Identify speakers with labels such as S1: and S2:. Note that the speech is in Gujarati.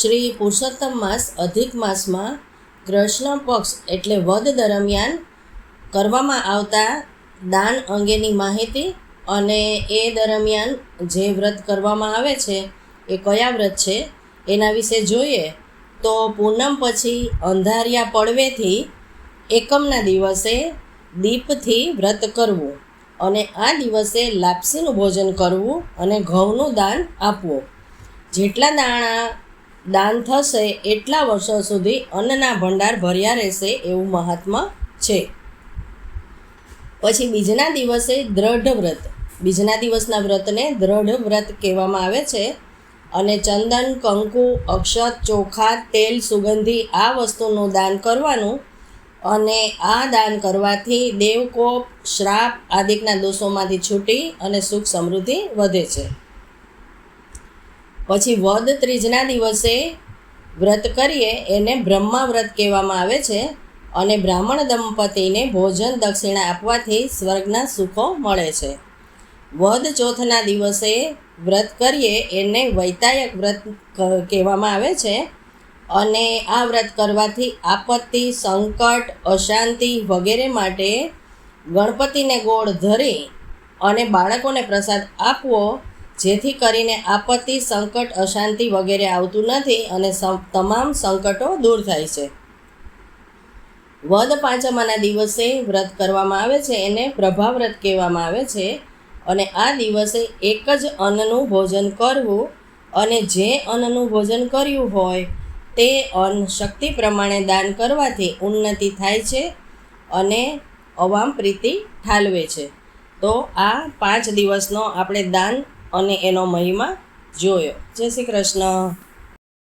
S1: શ્રી પુરુષોત્તમ માસ અધિક માસમાં કૃષ્ણ પક્ષ એટલે વદ દરમિયાન કરવામાં આવતા દાન અંગેની માહિતી અને એ દરમિયાન જે વ્રત કરવામાં આવે છે એ કયા વ્રત છે એના વિશે જોઈએ તો પૂનમ પછી અંધારિયા પડવેથી એકમના દિવસે દીપથી વ્રત કરવું અને આ દિવસે લાપસીનું ભોજન કરવું અને ઘઉંનું દાન આપવું. જેટલા દાણા દાન થશે એટલા વર્ષો સુધી અન્નના ભંડાર ભર્યા રહેશે એવું મહાત્મા છે. પછી બીજના દિવસે દ્રઢ વ્રત. બીજના દિવસના વ્રતને દ્રઢ વ્રત કહેવામાં આવે છે અને ચંદન, કંકુ, અક્ષત, ચોખા, તેલ, સુગંધી આ વસ્તુનું દાન કરવાનું અને આ દાન કરવાથી દેવકોપ, શ્રાપ આદિકના દોષોમાંથી છૂટી અને સુખ સમૃદ્ધિ વધે છે. પછી વદ ત્રીજના દિવસે વ્રત કરીએ એને બ્રહ્મા વ્રત કહેવામાં આવે છે અને બ્રાહ્મણ દંપતીને ભોજન દક્ષિણા આપવાથી સ્વર્ગના સુખો મળે છે. વદ ચોથના દિવસે વ્રત કરીએ એને વૈતાયક વ્રત કહેવામાં આવે છે અને આ વ્રત કરવાથી આપત્તિ, સંકટ, અશાંતિ વગેરે માટે ગણપતિને ગોળ ધરી અને બાળકોને પ્રસાદ આપવો જેથી કરીને આપત્તિ, સંકટ, અશાંતિ વગેરે આવતું નથી અને તમામ સંકટો દૂર થાય છે. વદ પાંચમાના દિવસે વ્રત કરવામાં આવે છે એને પ્રભા વ્રત કહેવામાં આવે છે અને આ દિવસે એક જ અન્નનું ભોજન કરવું અને જે અન્નનું ભોજન કર્યું હોય તે અન્ન શક્તિ પ્રમાણે દાન કરવાથી ઉન્નતિ થાય છે અને અવામ પ્રીતિ ઠાલવે છે. તો આ 5 દિવસનો આપણે દાન અને એનો મહિમા જોયો. જય શ્રી કૃષ્ણ.